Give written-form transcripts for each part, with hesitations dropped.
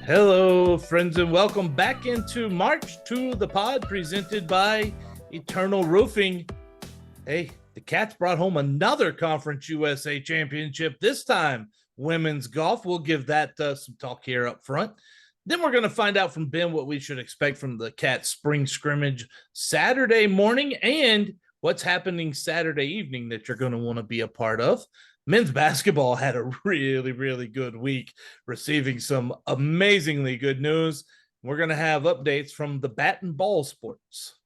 Hello, friends, and welcome back into March to the Pod, presented by Eternal Roofing. Hey, the Cats brought home another Conference USA championship, this time women's golf. We'll give that some talk here up front. Then we're going to find out from Ben what we should expect from the Cats spring scrimmage Saturday morning and what's happening Saturday evening that you're going to want to be a part of. Men's basketball had a really, really good week, receiving some amazingly good news. We're going to have updates from the bat and ball sports.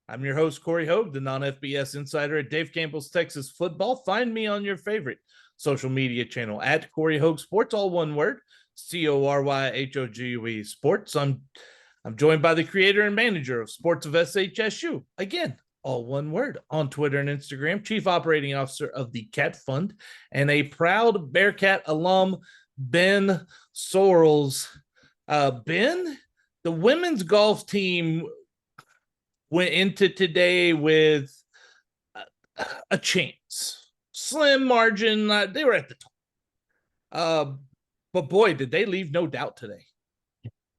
I'm your host, Corey Hogue, the non-FBS insider at Dave Campbell's Texas Football. Find me on your favorite social media channel at Corey Hogue Sports, all one word, CORYHOGUE Sports. I'm joined by the creator and manager of Sports of SHSU, again, all one word, on Twitter and Instagram, Chief Operating Officer of the Cat Fund, and a proud Bearcat alum, Ben Sorrells. Ben, the women's golf team went into today with a chance. Slim margin. They were at the top. But boy, did they leave no doubt today.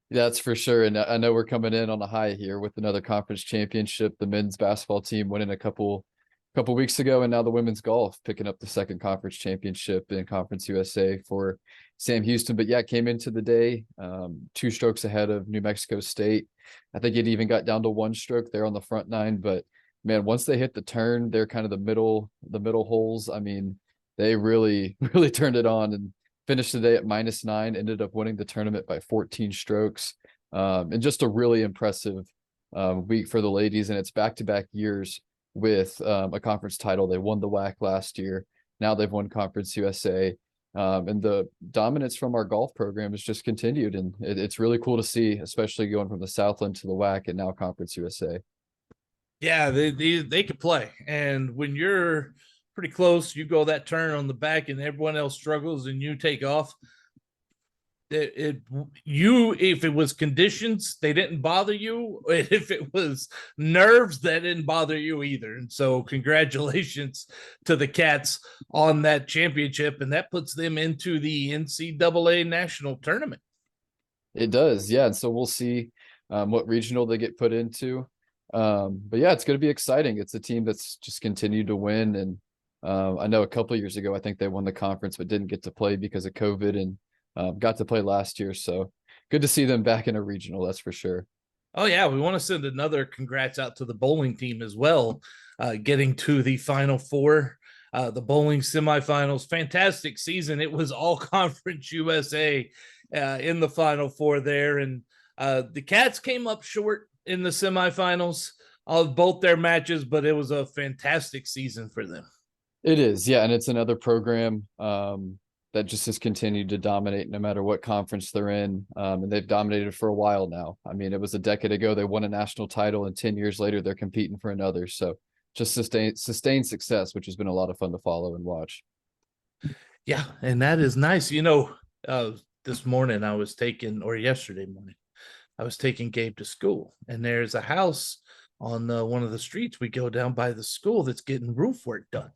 That's for sure. And I know we're coming in on a high here with another conference championship. The men's basketball team winning a couple weeks ago, and now the women's golf picking up the second conference championship in Conference USA for Sam Houston. But yeah, came into the day 2 strokes ahead of New Mexico State. I think it even got down to 1 stroke there on the front 9. But man, once they hit the turn, they're kind of the middle holes. I mean, they really turned it on and finished the day at -9, ended up winning the tournament by 14 strokes. And just a really impressive week for the ladies. And it's back-to-back years with a conference title. They won the WAC last year. Now they've won Conference USA. And the dominance from our golf program has just continued. And it's really cool to see, especially going from the Southland to the WAC and now Conference USA. Yeah, they could play. And when you're pretty close, you go that turn on the back and everyone else struggles and you take off. If it was conditions, they didn't bother you. If it was nerves, that didn't bother you either. And so congratulations to the Cats on that championship, and that puts them into the NCAA national tournament. It does, yeah. And so we'll see what regional they get put into. But yeah, it's going to be exciting. It's a team that's just continued to win. And I know a couple of years ago, I think they won the conference, but didn't get to play because of COVID, and got to play last year. So good to see them back in a regional. That's for sure. Oh yeah. We want to send another congrats out to the bowling team as well. Getting to the Final Four, the bowling semifinals, fantastic season. It was all Conference USA in the Final Four there. And the Cats came up short in the semifinals of both their matches, but it was a fantastic season for them. It is, yeah, and it's another program that just has continued to dominate no matter what conference they're in, and they've dominated for a while now. I mean, it was a decade ago they won a national title, and 10 years later they're competing for another. So just sustained success, which has been a lot of fun to follow and watch. Yeah, and that is nice. This morning yesterday morning, I was taking Gabe to school, and there's a house on one of the streets we go down by the school that's getting roof work done.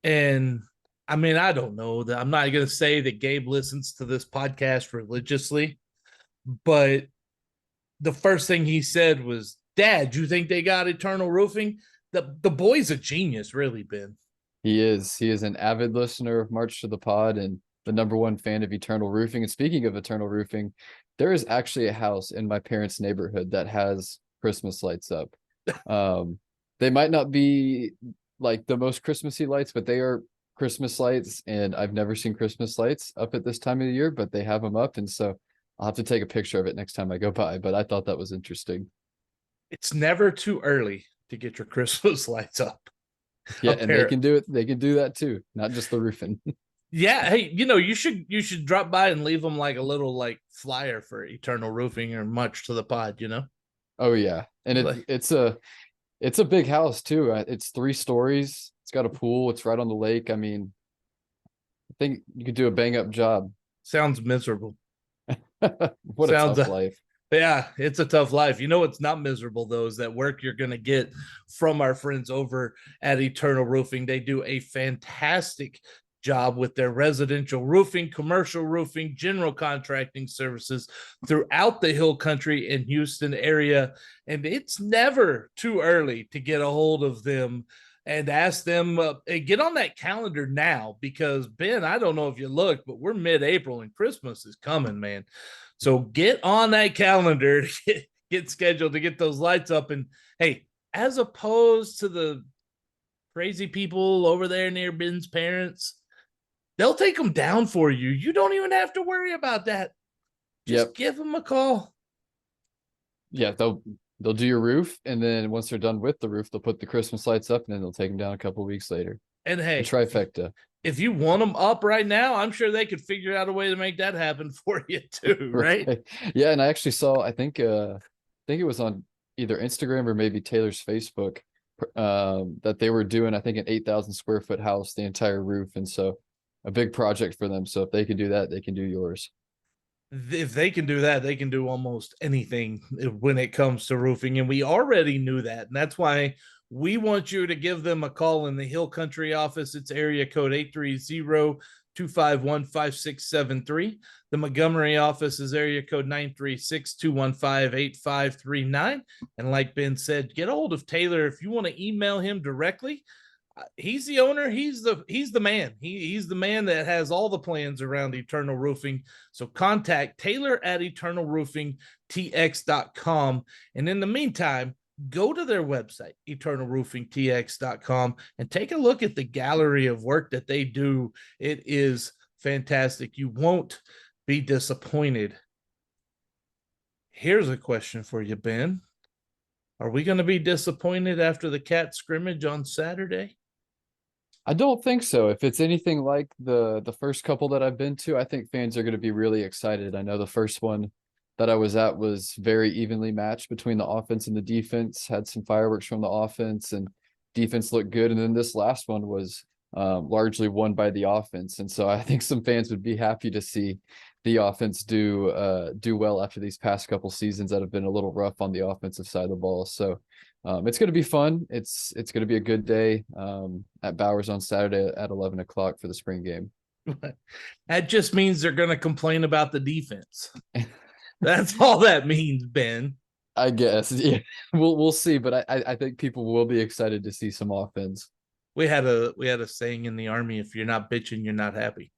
And I mean, I don't know that I'm not going to say that Gabe listens to this podcast religiously, but the first thing he said was, "Dad, you think they got Eternal Roofing?" The boy's a genius, really, Ben. He is an avid listener of March to the Pod and the #1 fan of Eternal Roofing. And speaking of Eternal Roofing, there is actually a house in my parents' neighborhood that has Christmas lights up. They might not be like the most Christmassy lights, but they are Christmas lights, and I've never seen Christmas lights up at this time of the year, but they have them up, and so I'll have to take a picture of it next time I go by. But I thought that was interesting. It's never too early to get your Christmas lights up. Yeah, and they can do it. They can do that too, not just the roofing. Yeah, hey, you should drop by and leave them like a little flyer for Eternal Roofing or Much to the Pod. Oh yeah, and it's a big house too. It's 3 stories. It's got a pool. It's right on the lake. I mean, I think you could do a bang up job. Sounds miserable. What a tough life. Yeah, it's a tough life. You know what's not miserable, though, is that work you're going to get from our friends over at Eternal Roofing. They do a fantastic job with their residential roofing, commercial roofing, general contracting services throughout the Hill Country and Houston area. And it's never too early to get a hold of them and ask them, get on that calendar now, because Ben, I don't know if you look, but we're mid-April and Christmas is coming, man. So get on that calendar to get scheduled to get those lights up. And hey, as opposed to the crazy people over there near Ben's parents, they'll take them down for you. You don't even have to worry about that. Just give them a call. Yeah, they'll do your roof, and then once they're done with the roof, they'll put the Christmas lights up, and then they'll take them down a couple of weeks later. And hey, the trifecta. If you want them up right now, I'm sure they could figure out a way to make that happen for you too, right? Yeah, and I actually saw, I think it was on either Instagram or maybe Taylor's Facebook, that they were doing, I think, an 8,000 square foot house, the entire roof, and so a big project for them. So if they can do that, they can do yours. If they can do that, they can do almost anything when it comes to roofing. And we already knew that. And that's why we want you to give them a call in the Hill Country office. It's area code 830-251-5673. The Montgomery office is area code 936-215-8539. And like Ben said, get a hold of Taylor. If you want to email him directly, he's the owner. He's the man. He's the man that has all the plans around Eternal Roofing. So contact Taylor at eternalroofingtx.com. And in the meantime, go to their website, eternalroofingtx.com, and take a look at the gallery of work that they do. It is fantastic. You won't be disappointed. Here's a question for you, Ben. Are we going to be disappointed after the Cat scrimmage on Saturday? I don't think so. If it's anything like the first couple that I've been to, I think fans are going to be really excited. I know the first one that I was at was very evenly matched between the offense and the defense, had some fireworks from the offense, and defense looked good. And then this last one was largely won by the offense. And so I think some fans would be happy to see the offense do well after these past couple seasons that have been a little rough on the offensive side of the ball. So it's going to be fun. It's going to be a good day at Bowers on Saturday at 11 o'clock for the spring game. That just means they're going to complain about the defense. That's all that means, Ben. I guess. Yeah, we'll see, but I think people will be excited to see some offense. We had a saying in the Army: if you're not bitching, you're not happy.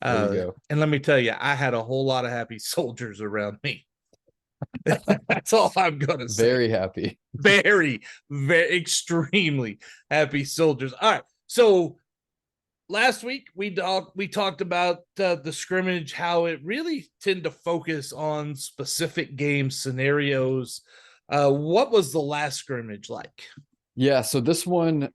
There you go. And let me tell you, I had a whole lot of happy soldiers around me. That's all I'm gonna say. Very happy. Very, very extremely happy soldiers. All right. So last week we talked about the scrimmage, how it really tend to focus on specific game scenarios. What was the last scrimmage like? Yeah, so this one,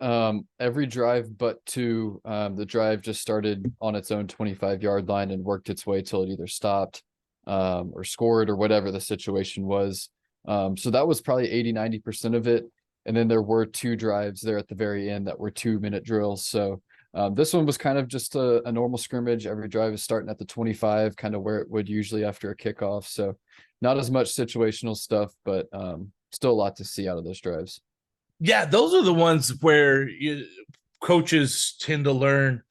every drive but two, the drive just started on its own 25-yard line and worked its way till it either stopped or scored or whatever the situation was. So that was probably 80-90% of it. And then there were two drives there at the very end that were 2-minute drills. So this one was kind of just a normal scrimmage. Every drive is starting at the 25, kind of where it would usually after a kickoff. So not as much situational stuff, but still a lot to see out of those drives. Yeah, those are the ones where coaches tend to learn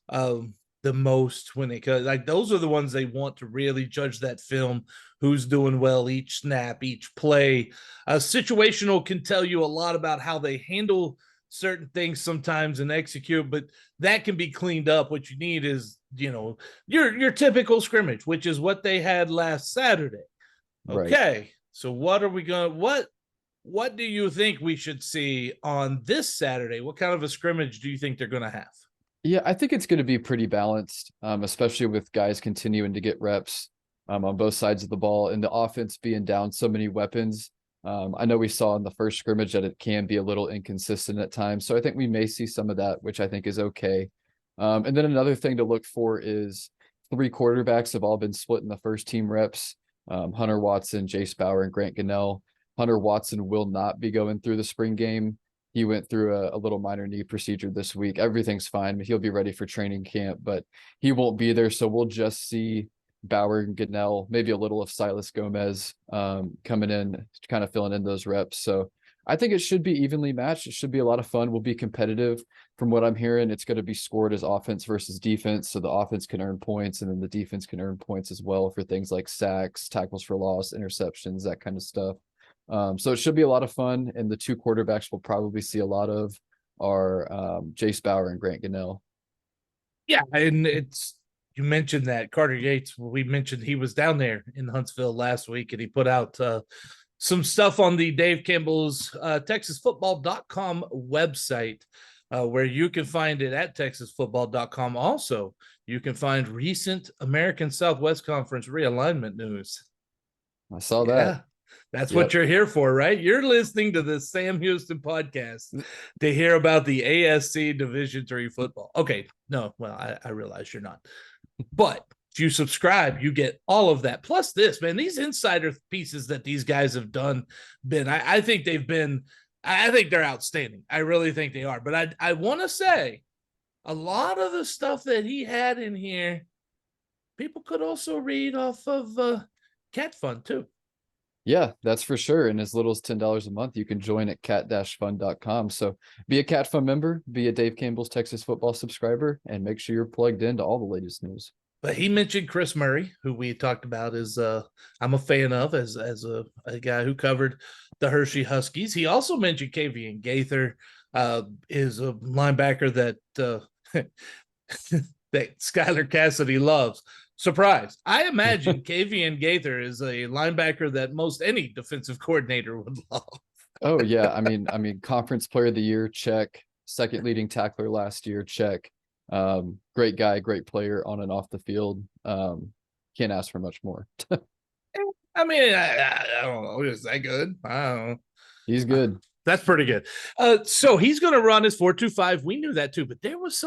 the most when they like. Those are the ones they want to really judge that film, who's doing well each snap, each play. Situational can tell you a lot about how they handle certain things sometimes and execute, but that can be cleaned up. What you need is, your typical scrimmage, which is what they had last Saturday. Okay, right. So what do you think we should see on this Saturday? What kind of a scrimmage do you think they're going to have? Yeah, I think it's going to be pretty balanced, especially with guys continuing to get reps on both sides of the ball and the offense being down so many weapons. I know we saw in the first scrimmage that it can be a little inconsistent at times. So I think we may see some of that, which I think is okay. And then another thing to look for is 3 quarterbacks have all been split in the first team reps. Hunter Watson, Jace Bauer, and Grant Gunnell. Hunter Watson will not be going through the spring game. He went through a little minor knee procedure this week. Everything's fine. He'll be ready for training camp, but he won't be there. So we'll just see Bauer and Gunnell, maybe a little of Silas Gomez coming in, kind of filling in those reps. So I think it should be evenly matched. It should be a lot of fun. We'll be competitive. From what I'm hearing, it's going to be scored as offense versus defense. So the offense can earn points and then the defense can earn points as well for things like sacks, tackles for loss, interceptions, that kind of stuff. So it should be a lot of fun. And the two quarterbacks we'll probably see a lot of are Jace Bauer and Grant Gunnell. Yeah, and you mentioned that Carter Yates. We mentioned he was down there in Huntsville last week, and he put out some stuff on the Dave Campbell's TexasFootball.com website, where you can find it at TexasFootball.com. Also, you can find recent American Southwest Conference realignment news. I saw that. That's what you're here for, right? You're listening to the Sam Houston podcast to hear about the ASC Division III football. Okay, no, well, I realize you're not. But if you subscribe, you get all of that. Plus this, man, these insider pieces that these guys have done, I think they're outstanding. I really think they are. But I want to say a lot of the stuff that he had in here, people could also read off of Cat Fund too. Yeah, that's for sure. And as little as $10 a month, you can join at cat-fund.com. So be a Cat Fund member, be a Dave Campbell's Texas Football subscriber, and make sure you're plugged into all the latest news. But he mentioned Chris Murray, who we talked about as I'm a fan of as a guy who covered the Hershey Huskies. He also mentioned Kavian Gaither, is a linebacker that that Skylar Cassidy loves. Surprise. I imagine Kavian Gaither is a linebacker that most any defensive coordinator would love. Oh yeah. I mean, conference player of the year, check. Second leading tackler last year, check. Great guy, great player on and off the field. Can't ask for much more. I mean, I don't know. Is that good? I don't know. He's good. That's pretty good. So he's going to run his 4.25. We knew that too, but there was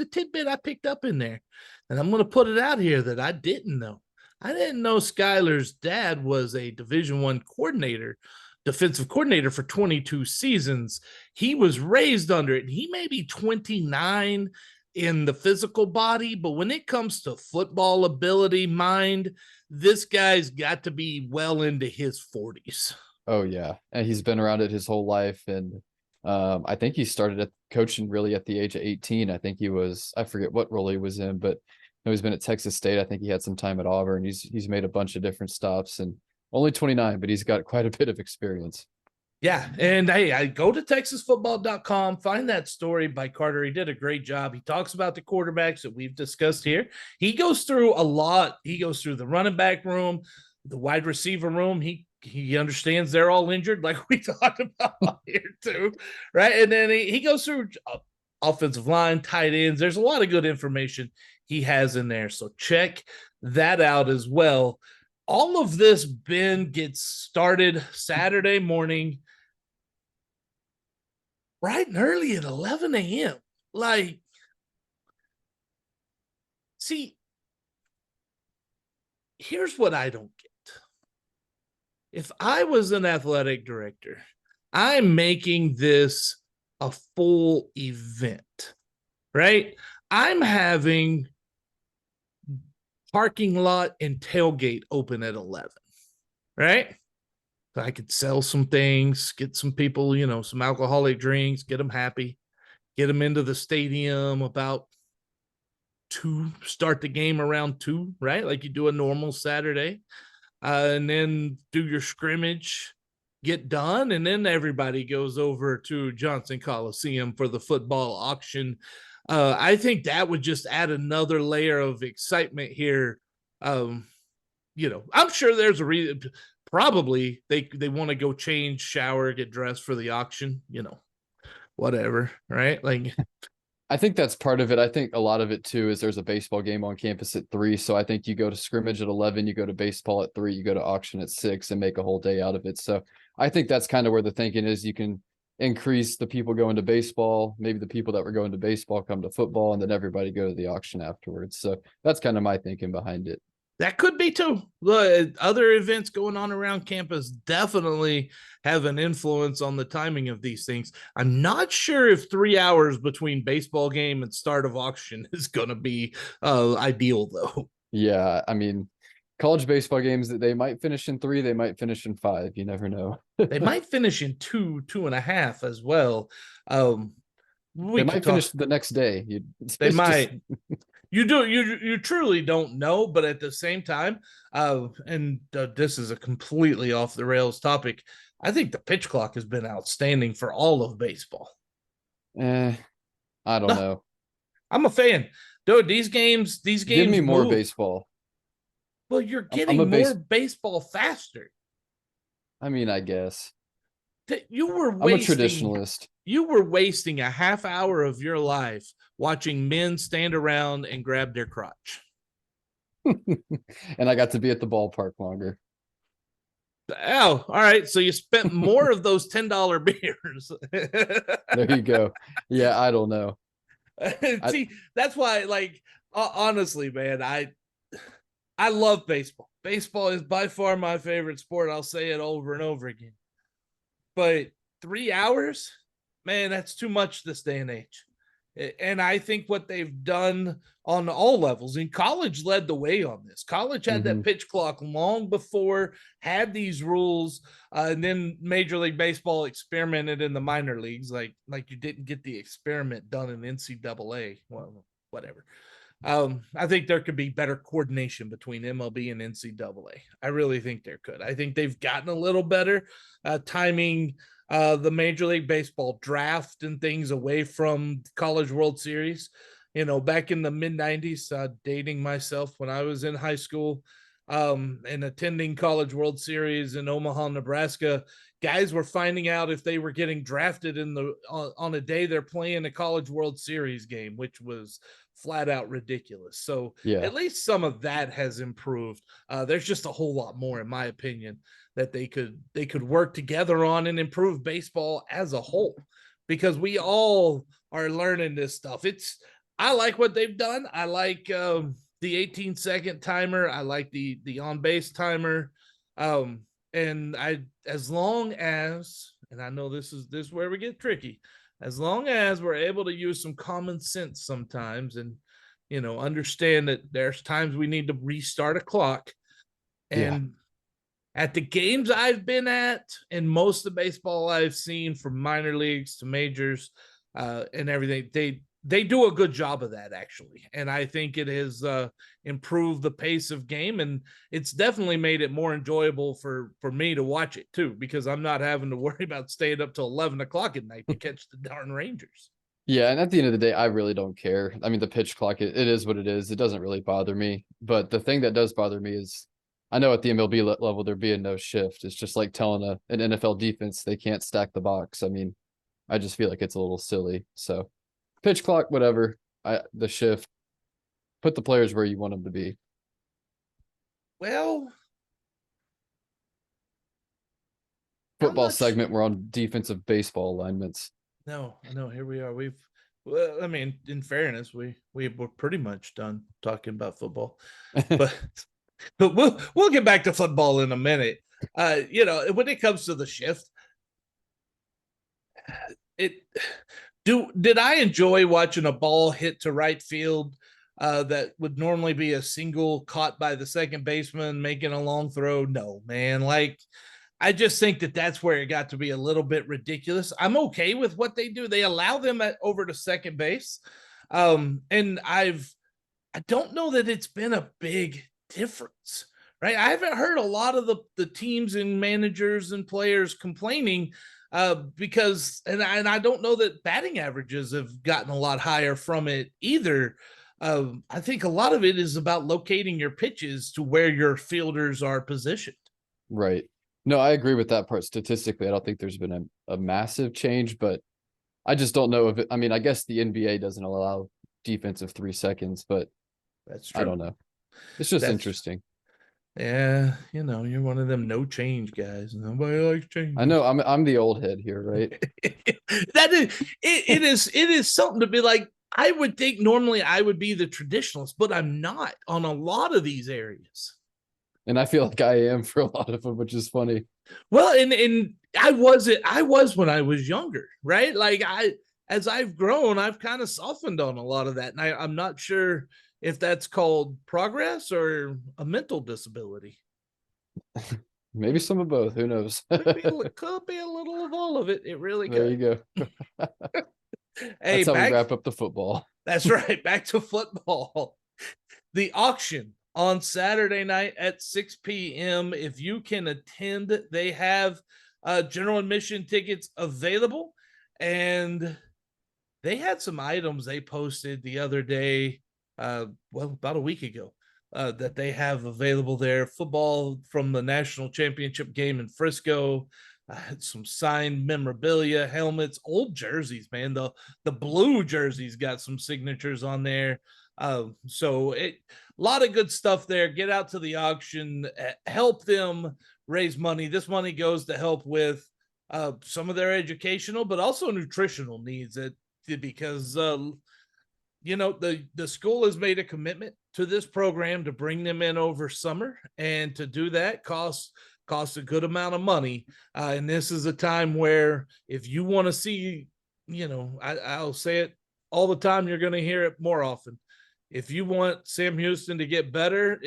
a tidbit I picked up in there, and I'm going to put it out here that I didn't know. I didn't know Skylar's dad was a Division I coordinator, defensive coordinator for 22 seasons. He was raised under it, and he may be 29 in the physical body, but when it comes to football ability, mind, this guy's got to be well into his 40s. Oh yeah, and he's been around it his whole life, and I think he started at coaching really at the age of 18. I think I forget what role he was in, but he's been at Texas State. I think he had some time at Auburn. He's made a bunch of different stops, and only 29, but he's got quite a bit of experience. Yeah, and hey, I go to TexasFootball.com, find that story by Carter. He did a great job. He talks about the quarterbacks that we've discussed here. He goes through a lot. He goes through the running back room, the wide receiver room. He understands they're all injured, like we talked about here too, right? And then he goes through offensive line, tight ends. There's a lot of good information he has in there, so check that out as well. All of this, Ben, gets started Saturday morning, bright and early at 11 a.m. Like, see, here's what I don't get. If I was an athletic director, I'm making this a full event, right? I'm having parking lot and tailgate open at 11, right? So I could sell some things, get some people, some alcoholic drinks, get them happy, get them into the stadium about 2, start the game around 2, right? Like you do a normal Saturday. And then do your scrimmage, get done, and then everybody goes over to Johnson Coliseum for the football auction. I think that would just add another layer of excitement here. I'm sure there's a reason. Probably they want to go change, shower, get dressed for the auction, whatever, right? Like, I think that's part of it. I think a lot of it too is there's a baseball game on campus at 3. So I think you go to scrimmage at 11, you go to baseball at 3, you go to auction at 6 and make a whole day out of it. So I think that's kind of where the thinking is. You can increase the people going to baseball, maybe the people that were going to baseball come to football, and then everybody go to the auction afterwards. So that's kind of my thinking behind it. That could be too. The other events going on around campus definitely have an influence on the timing of these things. I'm not sure if 3 hours between baseball game and start of auction is going to be ideal, though. Yeah, I mean, college baseball games that they might finish in 3, they might finish in 5. You never know. They might finish in 2.5 as well. We They could might talk. finish the next day. They might. You truly don't know, but at the same time, this is a completely off the rails topic. I think the pitch clock has been outstanding for all of baseball. I don't know. I'm a fan, dude. These games Give me more move. baseball. Well, you're I'm getting a more baseball faster. I mean, I guess You were I'm a traditionalist. You were wasting a half hour of your life watching men stand around and grab their crotch. And I got to be at the ballpark longer. Oh, all right. So you spent more of those $10 beers. There you go. Yeah, I don't know. See, that's why, like, honestly, man, I love baseball. Baseball is by far my favorite sport. I'll say it over and over again. But 3 hours, man, that's too much this day and age. And I think what they've done on all levels, in college led the way on this. College had that pitch clock long before, had these rules, and then Major League Baseball experimented in the minor leagues. Like you didn't get the experiment done in NCAA. Well, whatever. I think there could be better coordination between MLB and NCAA. I really think there could. I think they've gotten a little better timing the Major League Baseball draft and things away from College World Series. You know, back in the mid-90s, dating myself when I was in high school and attending College World Series in Omaha, Nebraska, guys were finding out if they were getting drafted on a day they're playing a College World Series game, which was flat out ridiculous. So at least some of that has improved. There's just a whole lot more, in my opinion, that they could work together on and improve baseball as a whole, because we all are learning this stuff. I like what they've done. I like the 18-second timer. I like the on base timer. And as long as, and I know this is where we get tricky, as long as we're able to use some common sense sometimes and, you know, understand that there's times we need to restart a clock. And at the games I've been at and most of the baseball I've seen, from minor leagues to majors and everything, they do a good job of that, actually. And I think it has improved the pace of game, and it's definitely made it more enjoyable for me to watch it too, because I'm not having to worry about staying up till 11 o'clock at night to catch the darn Rangers. Yeah, and at the end of the day, I really don't care. I mean, the pitch clock, it is what it is. It doesn't really bother me. But the thing that does bother me is, I know at the MLB level, there being no shift. It's just like telling an NFL defense they can't stack the box. I mean, I just feel like it's a little silly. So pitch clock, whatever. The shift, put the players where you want them to be. Well, Football segment, we're on defensive baseball alignments. No, here we are. I mean, in fairness, we were pretty much done talking about football, but we'll get back to football in a minute. You know, when it comes to the shift, did I enjoy watching a ball hit to right field that would normally be a single caught by the second baseman making a long throw? No, man. Like, I just think that's where it got to be a little bit ridiculous. I'm okay with what they do. They allow them over to second base. And I don't know that it's been a big difference, right? I haven't heard a lot of the teams and managers and players complaining because I don't know that batting averages have gotten a lot higher from it either. I think a lot of it is about locating your pitches to where your fielders are positioned. Right. No, I agree with that part. Statistically, I don't think there's been a massive change, but I just don't know if I mean, I guess the NBA doesn't allow defensive 3 seconds, but that's true. I don't know. It's just interesting. Yeah, you know, you're one of them no change guys. Nobody likes change. I know I'm the old head here, right? It is something to be like. I would think normally I would be the traditionalist, but I'm not on a lot of these areas. And I feel like I am for a lot of them, which is funny. Well, and I was when I was younger, right? Like as I've grown, I've kind of softened on a lot of that. And I'm not sure, if that's called progress or a mental disability. Maybe some of both. Who knows? Could be a little of all of it. It really There you could. go. Hey, That's how we back. wrap up the football. That's right. Back to football. The auction on Saturday night at 6 p.m. If you can attend, they have general admission tickets available. And they had some items they posted the other day, about a week ago, that they have available there. Football from the national championship game in Frisco. Some signed memorabilia, helmets, old jerseys, man. The blue jerseys got some signatures on there. So a lot of good stuff there. Get out to the auction, help them raise money. This money goes to help with some of their educational, but also nutritional needs. Because the school has made a commitment to this program to bring them in over summer, and to do that costs a good amount of money. And this is a time where if you want to see, I'll say it all the time, you're going to hear it more often. If you want Sam Houston to get better,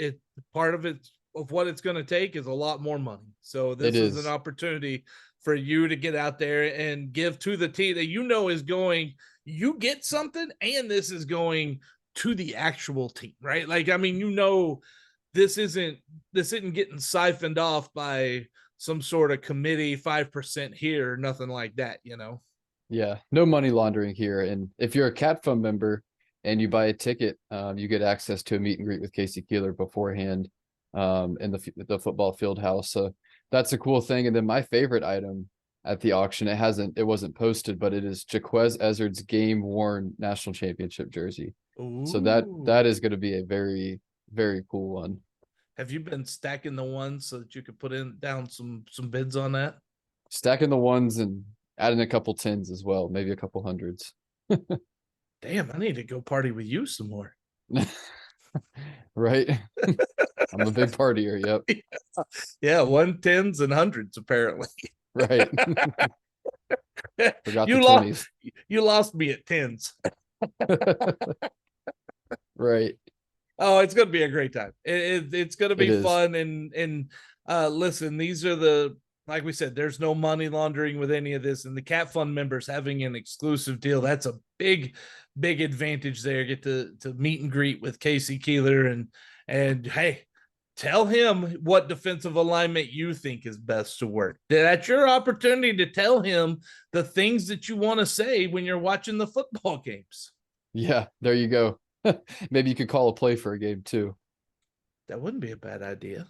part of it of what it's going to take is a lot more money. So this is an opportunity for you to get out there and give to the team that is going. You get something, and this is going to the actual team, right? Like, I mean, this isn't getting siphoned off by some sort of committee, 5% here, or nothing like that, Yeah, no money laundering here. And if you're a Cat Fund member and you buy a ticket, you get access to a meet and greet with Casey Keeler beforehand in the football field house. So that's a cool thing. And then my favorite item at the auction, it wasn't posted, but it is Jaquez Ezzard's game worn national championship jersey. Ooh. So that is going to be a very, very cool one. Have you been stacking the ones so that you could put down some bids on that? Stacking the ones and adding a couple tens as well, maybe a couple hundreds. Damn, I need to go party with you some more. Right. I'm a big partier. Yep. Yeah, 110s and hundreds apparently. Right. Forgot the 20s. You lost me at tens. Right. Oh, it's going to be a great time. It's going to be fun. And listen, these are like we said, there's no money laundering with any of this. And the Cat Fund members having an exclusive deal, that's a big, big advantage there. Get to meet and greet with Casey Keeler. And hey, tell him what defensive alignment you think is best to work. That's your opportunity to tell him the things that you want to say when you're watching the football games. Yeah, there you go. Maybe you could call a play for a game too. That wouldn't be a bad idea.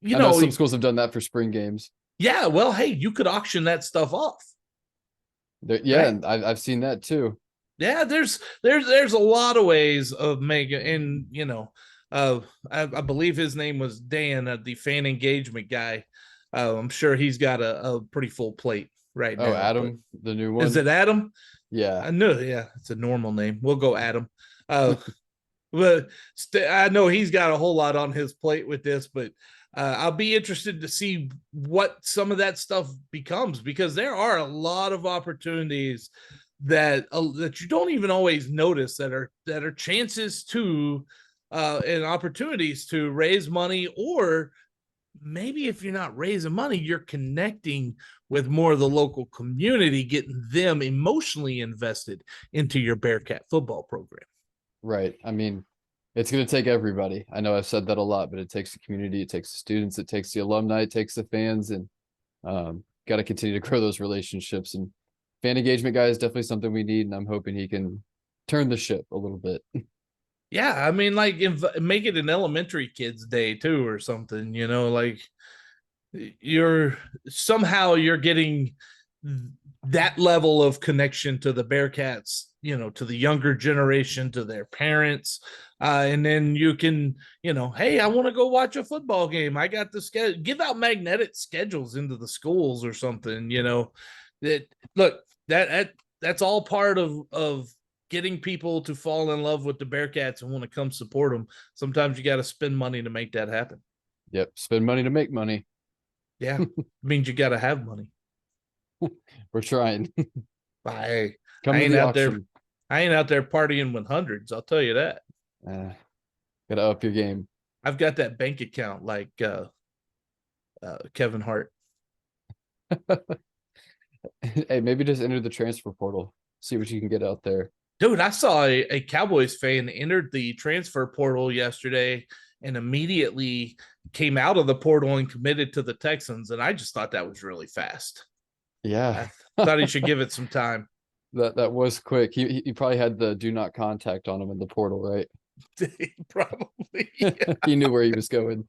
I know some schools have done that for spring games. Yeah, well, hey, you could auction that stuff off. Yeah, right? And I've seen that too. Yeah, there's a lot of ways of making, and I believe his name was Dan, the fan engagement guy. I'm sure he's got a pretty full plate right now. Oh, Adam, the new one. Is it Adam? Yeah, I know. Yeah, it's a normal name. We'll go Adam. But I know he's got a whole lot on his plate with this, but I'll be interested to see what some of that stuff becomes, because there are a lot of opportunities that you don't even always notice that are chances to and opportunities to raise money, or maybe if you're not raising money, you're connecting with more of the local community, getting them emotionally invested into your Bearcat football program. Right. I mean, it's going to take everybody. I know I've said that a lot, but it takes the community, it takes the students, it takes the alumni, it takes the fans, and got to continue to grow those relationships. And fan engagement guy is definitely something we need, and I'm hoping he can turn the ship a little bit. Yeah, I mean, like, make it an elementary kids day too, or something. Like you're getting that level of connection to the Bearcats, to the younger generation, to their parents, and then you can, hey, I want to go watch a football game. I got the schedule. Give out magnetic schedules into the schools or something. That's all part of getting people to fall in love with the Bearcats and want to come support them. Sometimes you got to spend money to make that happen. Yep. Spend money to make money. Yeah. Means you got to have money. We're trying. I ain't out there. I ain't out there partying with hundreds. I'll tell you that. Gotta up your game. I've got that bank account like Kevin Hart. Hey, maybe just enter the transfer portal. See what you can get out there. Dude, I saw a Cowboys fan entered the transfer portal yesterday and immediately came out of the portal and committed to the Texans. And I just thought that was really fast. Yeah. I thought he should give it some time. That was quick. He probably had the do not contact on him in the portal, right? Probably. He knew where he was going.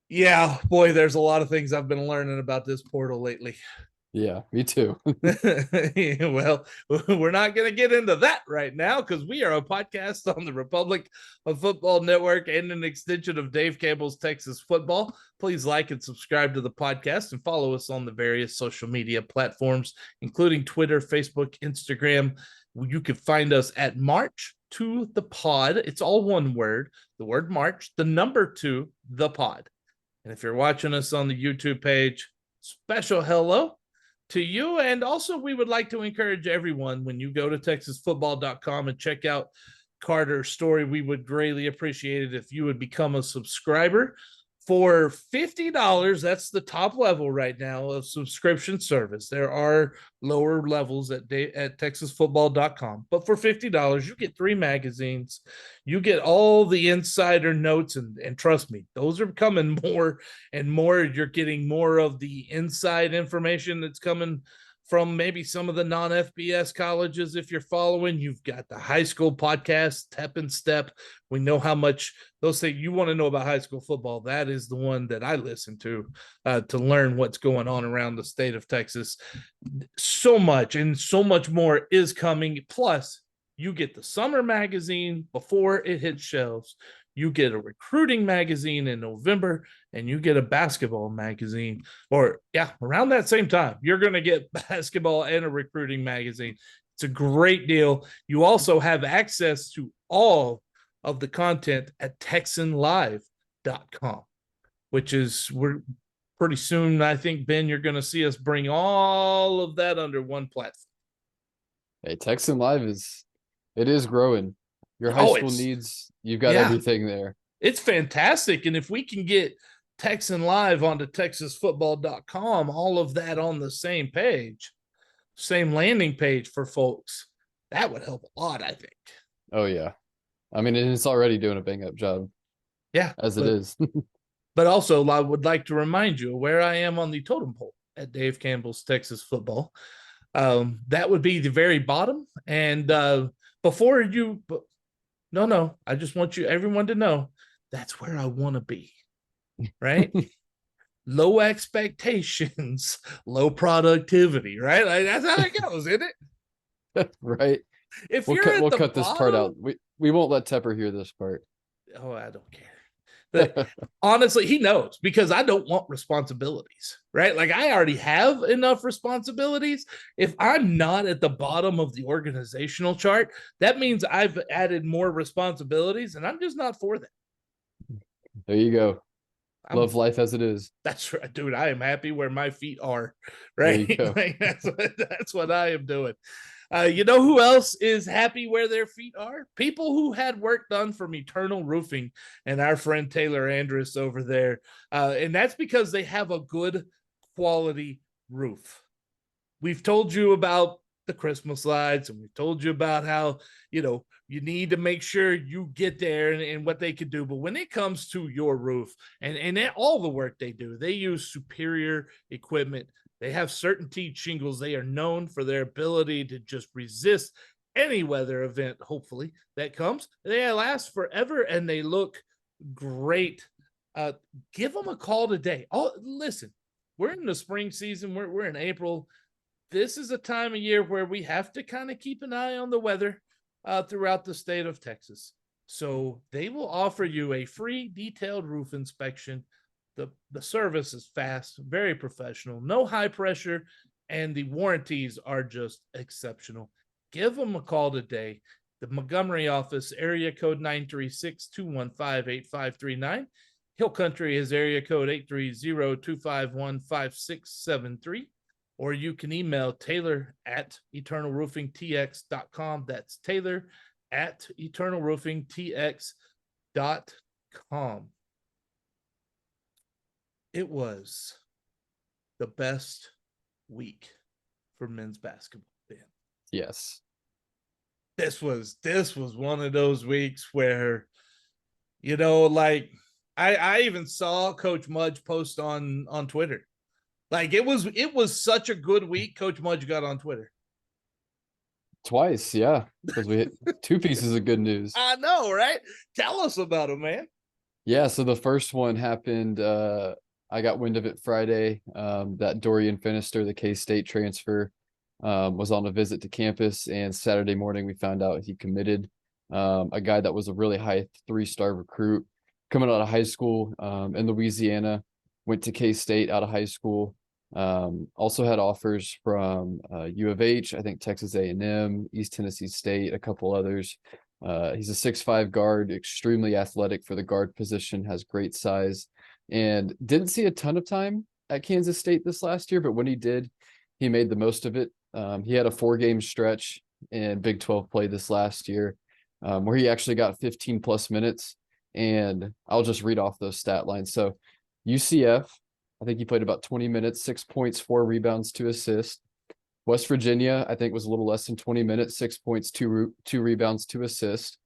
Yeah, boy, there's a lot of things I've been learning about this portal lately. Yeah, me too. Well, we're not going to get into that right now because we are a podcast on the Republic of Football Network and an extension of Dave Campbell's Texas Football. Please like and subscribe to the podcast and follow us on the various social media platforms, including Twitter, Facebook, Instagram. You can find us at March to the Pod. It's all one word, the word March, the number 2, the Pod. And if you're watching us on the YouTube page, special hello to you. And also, we would like to encourage everyone, when you go to texasfootball.com and check out Carter's story, we would greatly appreciate it if you would become a subscriber. For $50, that's the top level right now of subscription service. There are lower levels at texasfootball.com. But for $50, you get 3 magazines. You get all the insider notes. And trust me, those are coming more and more. You're getting more of the inside information that's coming from maybe some of the non-FBS colleges. If you're following, you've got the high school podcast, Step and Step. We know how much those things you want to know about high school football. That is the one that I listen to learn what's going on around the state of Texas. So much and so much more is coming. Plus, you get the summer magazine before it hits shelves. You get a recruiting magazine in November, and you get a basketball magazine, around that same time. You're going to get basketball and a recruiting magazine. It's a great deal. You also have access to all of the content at TexanLive.com, which is, we're pretty soon, I think, Ben, you're going to see us bring all of that under one platform. Hey, Texan Live is growing. Your high school needs, you've got everything there. It's fantastic. And if we can get Texan Live onto TexasFootball.com, all of that on the same page, same landing page for folks, that would help a lot, I think. Oh, yeah. I mean, it's already doing a bang-up job. Yeah. As it is. But also, I would like to remind you where I am on the totem pole at Dave Campbell's Texas Football. That would be the very bottom. And before you... No, I just want everyone to know that's where I want to be, right? Low expectations, low productivity, right? Like, that's how it goes, isn't it? Right. If we'll cut this part out. We won't let Tepper hear this part. Oh, I don't care. But honestly, he knows, because I don't want responsibilities, right? Like, I already have enough responsibilities. If I'm not at the bottom of the organizational chart, that means I've added more responsibilities, and I'm just not for that. There you go. Love life as it is. That's right, dude. I am happy where my feet are, right? Like, that's what I am doing. You know who else is happy where their feet are? People who had work done from Eternal Roofing and our friend Taylor Andrus over there. And that's because they have a good quality roof. We've told you about the Christmas lights, and we've told you about how, you need to make sure you get there and what they can do. But when it comes to your roof and all the work they do, they use superior equipment. They have CertainTeed shingles. They are known for their ability to just resist any weather event, hopefully, that comes. They last forever, and they look great. Give them a call today. Oh, listen, we're in the spring season. We're in April. This is a time of year where we have to kind of keep an eye on the weather throughout the state of Texas. So they will offer you a free detailed roof inspection. The service is fast, very professional, no high pressure, and the warranties are just exceptional. Give them a call today. The Montgomery office, area code 936-215-8539. Hill Country is area code 830-251-5673. or you can email Taylor at eternalroofingtx.com. That's Taylor at eternalroofingtx.com. It was the best week for men's basketball, Ben. Yes. This was one of those weeks where, like I even saw Coach Mudge post on Twitter. Like it was such a good week. Coach Mudge got on Twitter Twice, yeah, because we hit two pieces of good news. I know, right? Tell us about it, man. Yeah, so the first one happened, I got wind of it Friday, that Dorian Finister, the K-State transfer, was on a visit to campus, and Saturday morning we found out he committed. A guy that was a really high 3-star recruit coming out of high school in Louisiana, went to K-State out of high school. Also had offers from U of H, I think Texas A&M, East Tennessee State, a couple others. He's a 6'5" guard, extremely athletic for the guard position, has great size, and didn't see a ton of time at Kansas State this last year, but when he did, he made the most of it. He had a 4-game stretch in Big 12 play this last year, where he actually got 15 plus minutes, and I'll just read off those stat lines. So UCF, I think he played about 20 minutes, 6 points, 4 rebounds, 2 assists. West Virginia, I think, was a little less than 20 minutes, 6 points, 2 rebounds, 2 assists.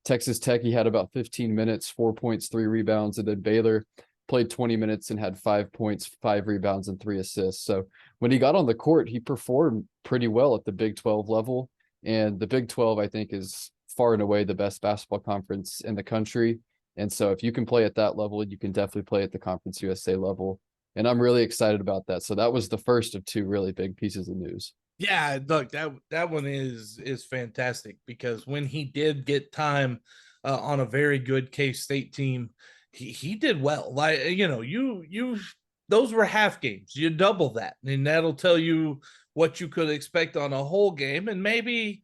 Texas Tech, he had about 15 minutes, 4 points, 3 rebounds. And then Baylor played 20 minutes and had 5 points, 5 rebounds, and 3 assists. So when he got on the court, he performed pretty well at the Big 12 level. And the Big 12, I think, is far and away the best basketball conference in the country. And so if you can play at that level, you can definitely play at the Conference USA level. And I'm really excited about that. So that was the first of 2 really big pieces of news. Yeah, look, that one is fantastic, because when he did get time on a very good K-State team, he did well. Like, you those were half games. You double that, and that'll tell you what you could expect on a whole game, and maybe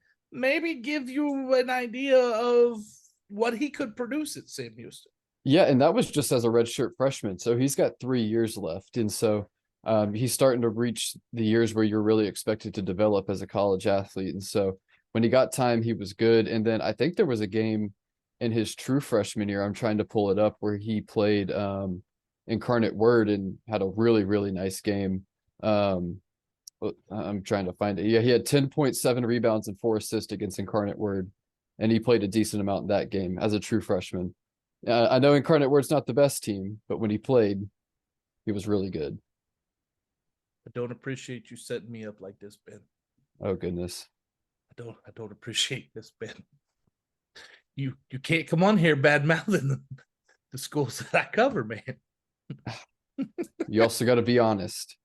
give you an idea of what he could produce at Sam Houston. Yeah, and that was just as a redshirt freshman. So he's got 3 years left. And so he's starting to reach the years where you're really expected to develop as a college athlete. And so when he got time, he was good. And then I think there was a game in his true freshman year, I'm trying to pull it up, where he played Incarnate Word and had a really, really nice game. I'm trying to find it. Yeah, he had 10.7 rebounds and 4 assists against Incarnate Word. And he played a decent amount in that game as a true freshman. I know Incarnate Word's not the best team, but when he played, he was really good. I don't appreciate you setting me up like this, Ben. Oh goodness. I don't appreciate this, Ben. You can't come on here bad mouthing the schools that I cover, man. You also got to be honest.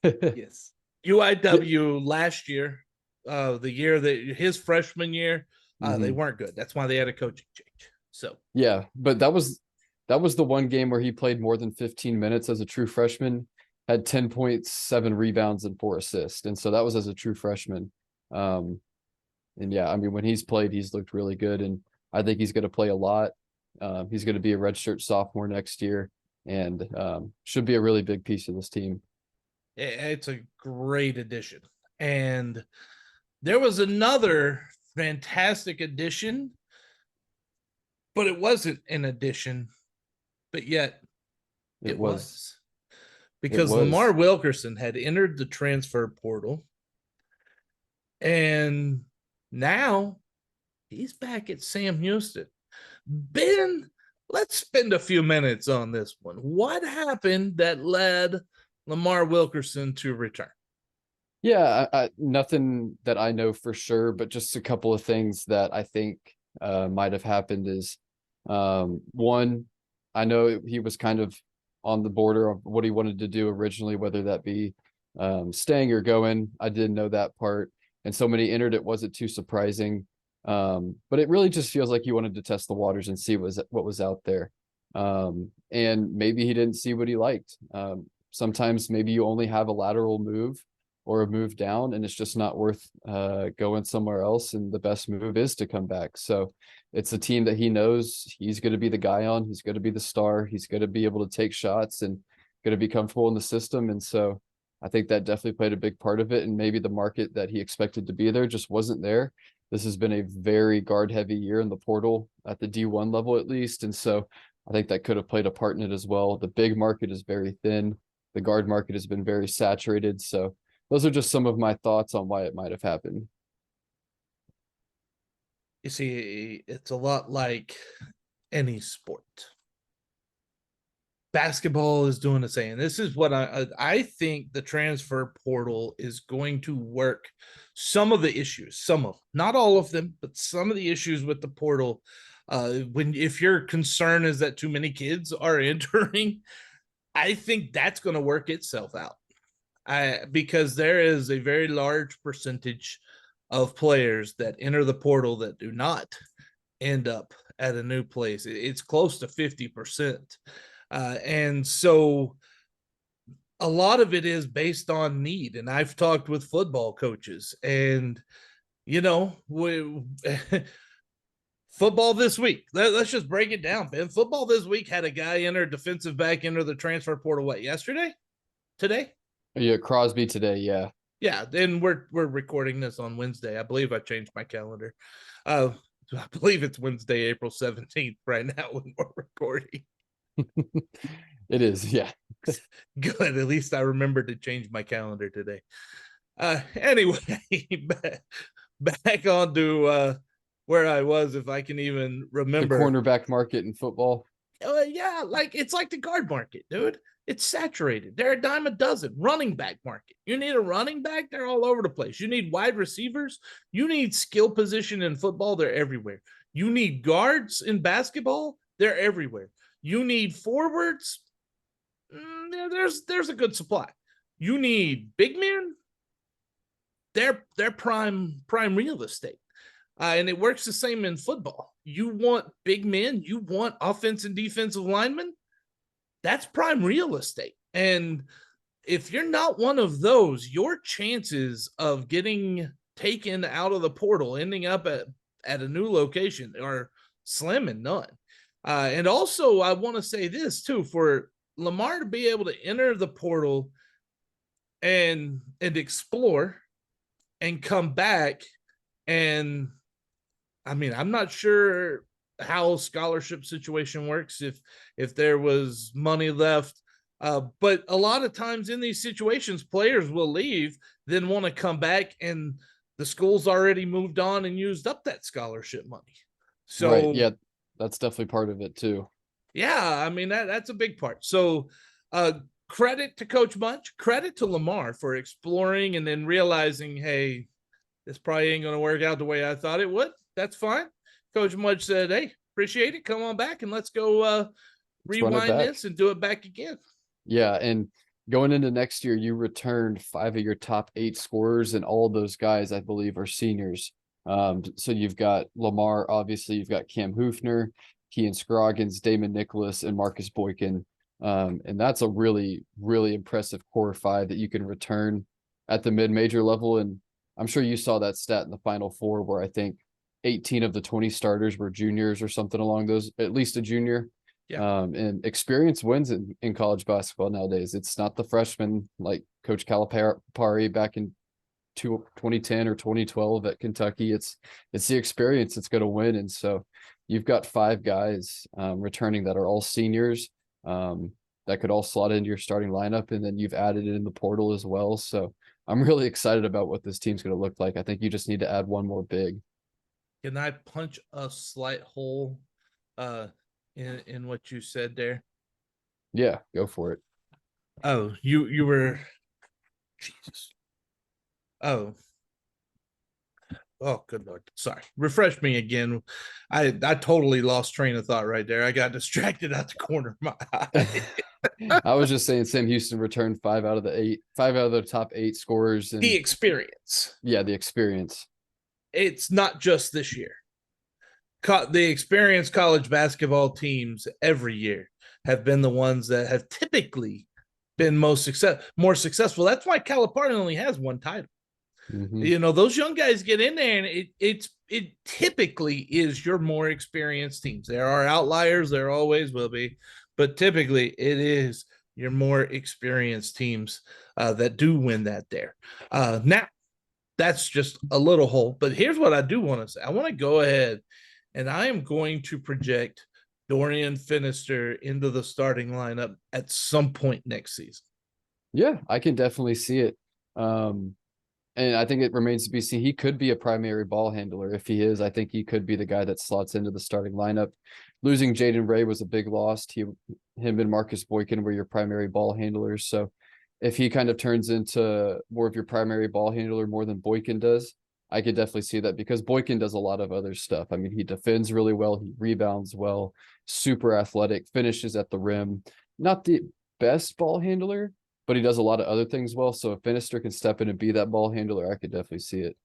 Yes. UIW last year, the year that his freshman year, they weren't good. That's why they had a coaching change. So yeah, but that was the one game where he played more than 15 minutes as a true freshman, had 10.7 rebounds and 4 assists. And so that was as a true freshman. And yeah, I mean, when he's played, he's looked really good. And I think he's going to play a lot. He's going to be a redshirt sophomore next year, and should be a really big piece of this team. It's a great addition. And there was another fantastic addition, but it wasn't an addition, but yet it was. Because Lamar Wilkerson had entered the transfer portal, and now he's back at Sam Houston. Ben, let's spend a few minutes on this one. What happened that led Lamar Wilkerson to return? Yeah, nothing that I know for sure, but just a couple of things that I think might have happened is, one, I know he was kind of on the border of what he wanted to do originally, whether that be staying or going. I didn't know that part. And so when he entered, it wasn't too surprising. But it really just feels like he wanted to test the waters and see what was out there. And maybe he didn't see what he liked. Sometimes maybe you only have a lateral move or a move down, and it's just not worth going somewhere else. And the best move is to come back. So it's a team that he knows he's going to be the guy on. He's going to be the star. He's going to be able to take shots and going to be comfortable in the system. And so I think that definitely played a big part of it. And maybe the market that he expected to be there just wasn't there. This has been a very guard heavy year in the portal at the D1 level, at least. And so I think that could have played a part in it as well. The big market is very thin. The guard market has been very saturated. So those are just some of my thoughts on why it might have happened. You see, it's a lot like any sport. Basketball is doing the same. This is what I think the transfer portal is going to work. Some of the issues, not all of them, but some of the issues with the portal. If your concern is that too many kids are entering, I think that's going to work itself out. Because there is a very large percentage of players that enter the portal that do not end up at a new place. It's close to 50%. And so a lot of it is based on need. And I've talked with football coaches, and, football this week, let's just break it down, Ben. Football this week had a guy enter, defensive back enter the transfer portal, yesterday? Today? Yeah, Crosby today, yeah. Yeah, then we're recording this on Wednesday. I believe I changed my calendar. I believe it's Wednesday, April 17th right now when we're recording. It is, yeah. Good. At least I remembered to change my calendar today. Anyway, back on to where I was, if I can even remember. The cornerback market in football. Yeah, it's like the guard market, dude. It's saturated. They're a dime a dozen. Running back market. You need a running back, they're all over the place. You need wide receivers. You need skill position in football, they're everywhere. You need guards in basketball, they're everywhere. You need forwards, there's a good supply. You need big men, they're prime real estate. And it works the same in football. You want big men, you want offense and defensive linemen, that's prime real estate. And if you're not one of those, your chances of getting taken out of the portal, ending up at a new location, are slim and none. And also, I want to say this too, for Lamar to be able to enter the portal and explore and come back, and I mean, I'm not sure how scholarship situation works, if there was money left, but a lot of times in these situations, players will leave, then want to come back, and the school's already moved on and used up that scholarship money. So right, yeah, that's definitely part of it too. Yeah, I mean, that's a big part. So credit to Coach Munch, credit to Lamar for exploring and then realizing, hey, this probably ain't going to work out the way I thought it would. That's fine. Coach Munch said, hey, appreciate it. Come on back and let's go rewind this and do it back again. Yeah, and going into next year, you returned 5 of your top 8 scorers, and all those guys, I believe, are seniors. So you've got Lamar, obviously, you've got Cam Hoofner, Kean Scroggins, Damon Nicholas, and Marcus Boykin. And that's a really, really impressive core 5 that you can return at the mid-major level. And I'm sure you saw that stat in the Final Four where I think 18 of the 20 starters were juniors or something along those, at least a junior. Yeah. And experience wins in college basketball nowadays. It's not the freshmen like Coach Calipari back in 2010 or 2012 at Kentucky. It's the experience that's going to win. And so you've got 5 guys returning that are all seniors that could all slot into your starting lineup. And then you've added it in the portal as well. So I'm really excited about what this team's going to look like. I think you just need to add one more big. Can I punch a slight hole in what you said there? Yeah, go for it. Oh, you were Jesus. Oh, good Lord. Sorry. Refresh me again. I totally lost train of thought right there. I got distracted out the corner of my eye. I was just saying Sam Houston returned 5 out of the top 8 scorers. And the experience. Yeah, the experience. It's not just this year. The experienced college basketball teams every year have been the ones that have typically been more successful. That's why Calipari only has 1 title. Mm-hmm. Those young guys get in there, and it typically is your more experienced teams. There are outliers, there always will be, but typically it is your more experienced teams that do win that there. Now, that's just a little hole. But here's what I do want to say. I want to go ahead and I am going to project Dorian Finister into the starting lineup at some point next season. Yeah, I can definitely see it. And I think it remains to be seen. He could be a primary ball handler. If he is, I think he could be the guy that slots into the starting lineup. Losing Jaden Ray was a big loss. Him and Marcus Boykin were your primary ball handlers. So if he kind of turns into more of your primary ball handler more than Boykin does, I could definitely see that because Boykin does a lot of other stuff. I mean, he defends really well. He rebounds well, super athletic, finishes at the rim. Not the best ball handler, but he does a lot of other things well. So if Finister can step in and be that ball handler, I could definitely see it.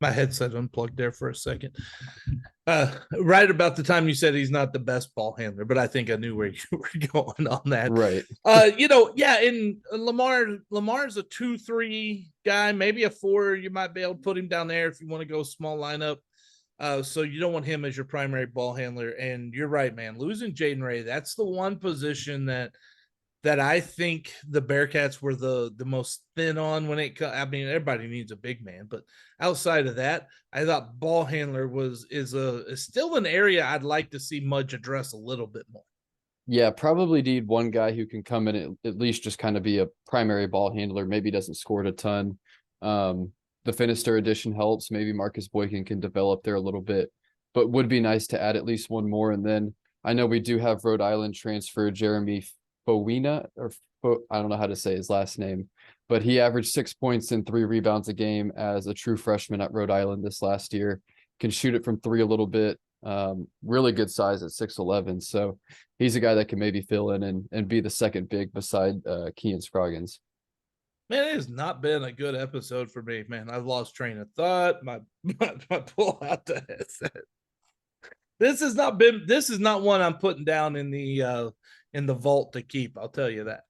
My headset unplugged there for a second. Right about the time you said he's not the best ball handler, but I think I knew where you were going on that. Right. Yeah, in Lamar's a 2-3 guy, maybe a 4. You might be able to put him down there if you want to go small lineup. So you don't want him as your primary ball handler. And you're right, man. Losing Jaden Ray, that's the one position that I think the Bearcats were the most thin on when it comes. I mean, everybody needs a big man, but outside of that, I thought ball handler is still an area I'd like to see Mudge address a little bit more. Yeah, probably need one guy who can come in and at least just kind of be a primary ball handler. Maybe doesn't score it a ton. The Finister addition helps. Maybe Marcus Boykin can develop there a little bit, but would be nice to add at least one more. And then I know we do have Rhode Island transfer Jeremy Fowina, I don't know how to say his last name, but he averaged 6 points and 3 rebounds a game as a true freshman at Rhode Island this last year. Can shoot it from 3 a little bit. Really good size at 6'11". So he's a guy that can maybe fill in and be the second big beside Kean Scroggins. Man, it has not been a good episode for me, man. I've lost train of thought. My pull out the headset. This is not one I'm putting down in the vault to keep. I'll tell you that.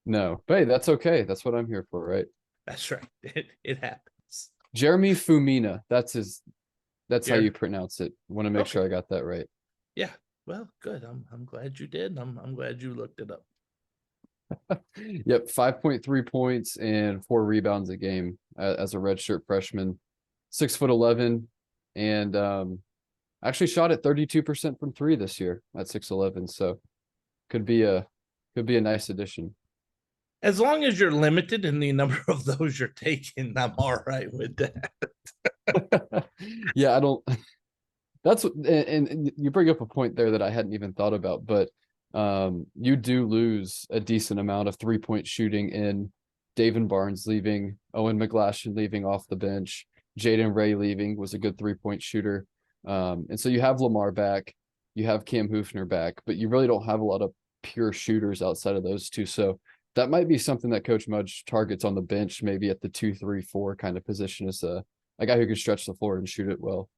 No, but hey, that's okay. That's what I'm here for, right? That's right. It happens. Jeremy Fumina. That's how you pronounce it. Want to make sure I got that right. Yeah. Well, good. I'm glad you did. I'm glad you looked it up. Yep, 5.3 points and 4 rebounds a game as a redshirt freshman, 6'11", and actually shot at 32% from 3 this year at 6'11". So could be a nice addition. As long as you're limited in the number of those you're taking, I'm all right with that. Yeah, I don't. That's what, and you bring up a point there that I hadn't even thought about, but you do lose a decent amount of 3-point shooting in David Barnes leaving, Owen McGlashan leaving off the bench, Jaden Ray leaving was a good 3-point shooter. And so you have Lamar back, you have Cam Hoofner back, but you really don't have a lot of pure shooters outside of those two. So that might be something that Coach Mudge targets on the bench, maybe at the 2, 3, 4 kind of position as a guy who can stretch the floor and shoot it well.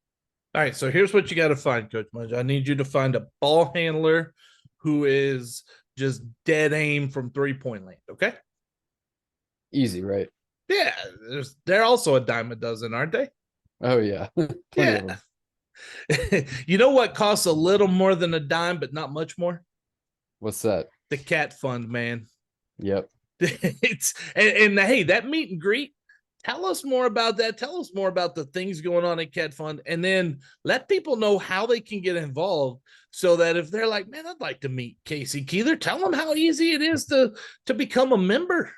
All right, so here's what you got to find, Coach Mudge. I need you to find a ball handler who is just dead aim from 3-point land, okay? Easy, right? Yeah, they're also a dime a dozen, aren't they? Oh, yeah. Plenty of them. You know what costs a little more than a dime, but not much more? What's that? The Cat Fund, man. Yep. And hey, that meet and greet, tell us more about that. Tell us more about the things going on at Cat Fund, and then let people know how they can get involved so that if they're like, man, I'd like to meet Casey Keeler, tell them how easy it is to become a member.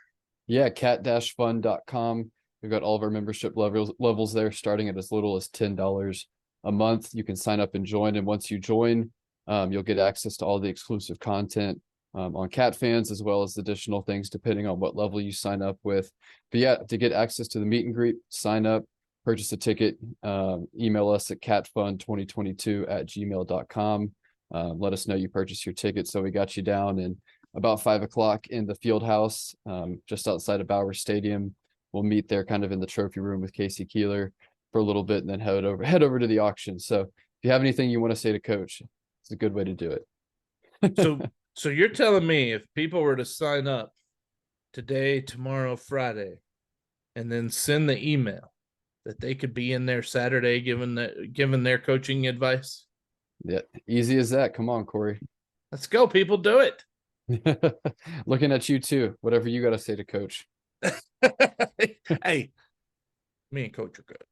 Yeah, cat-fund.com. We've got all of our membership levels there, starting at as little as $10 a month. You can sign up and join, and once you join, you'll get access to all the exclusive content on Cat Fans, as well as additional things depending on what level you sign up with. But yeah, to get access to the meet and greet, sign up, purchase a ticket, email us at catfund2022@gmail.com. Let us know you purchased your ticket so we got you down. And about 5 o'clock in the field house, just outside of Bauer Stadium. We'll meet there kind of in the trophy room with Casey Keeler for a little bit and then head over to the auction. So if you have anything you want to say to Coach, it's a good way to do it. So you're telling me if people were to sign up today, tomorrow, Friday, and then send the email that they could be in there Saturday giving their coaching advice? Yeah, easy as that. Come on, Corey. Let's go, people. Do it. Looking at you too. Whatever you got to say to coach. Hey, me and coach are good.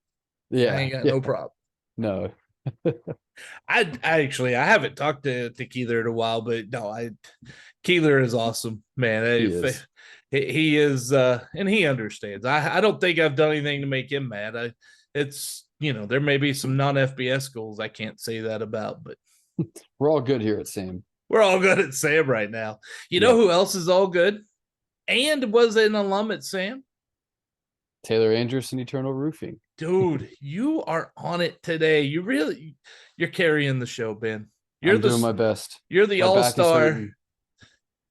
I Yeah. ain't got Yeah. no problem. No. I actually I haven't talked to Keeler in a while, but no, Keeler is awesome, man. He is. He is and he understands. I don't think I've done anything to make him mad. It's there may be some non-FBS goals I can't say that about, but We're all good here at Sam. we're all good at Sam right now. You know Yep. who else is all good? And was an alum at Sam? Taylor Anderson, Eternal Roofing. Dude, you are on it today. You're carrying the show, Ben. I'm doing my best. You're the My back is all-star. hurting.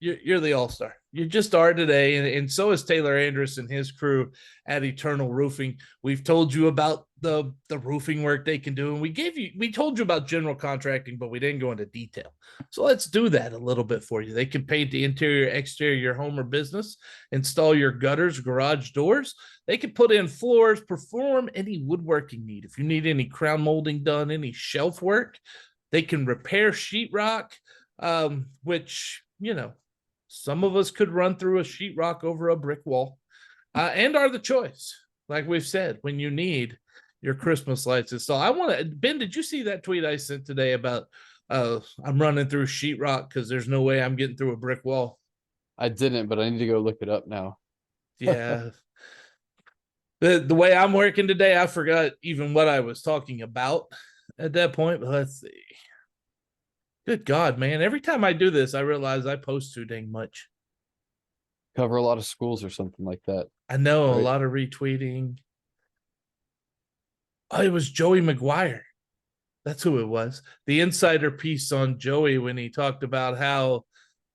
You're the all-star. You just are today, and so is Taylor Andrus and his crew at Eternal Roofing. We've told you about the roofing work they can do, and we told you about general contracting, but we didn't go into detail. So let's do that a little bit for you. They can paint the interior, exterior of your home or business, install your gutters, garage doors. They can put in floors, perform any woodworking need. If you need any crown molding done, any shelf work, they can repair sheetrock, which some of us could run through a sheetrock over a brick wall, and are the choice. Like we've said, when you need your Christmas lights installed. Ben, did you see that tweet I sent today about I'm running through sheetrock because there's no way I'm getting through a brick wall? I didn't, but I need to go look it up now. Yeah. The way I'm working today, I forgot even what I was talking about at that point, but let's see. Good God, man. Every time I do this, I realize I post too dang much. Cover a lot of schools or something like that. I know, Right. a lot of retweeting. Oh, it was Joey McGuire. That's who it was. The insider piece on Joey when he talked about how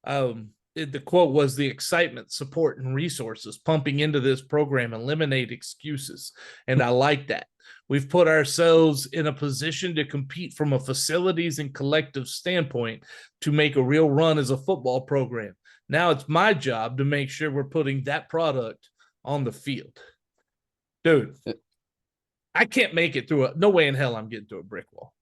the quote was the excitement, support, and resources pumping into this program eliminate excuses. And I like that. We've put ourselves in a position to compete from a facilities and collective standpoint to make a real run as a football program. Now it's my job to make sure we're putting that product on the field. Dude, I can't make it through no way in hell I'm getting through a brick wall.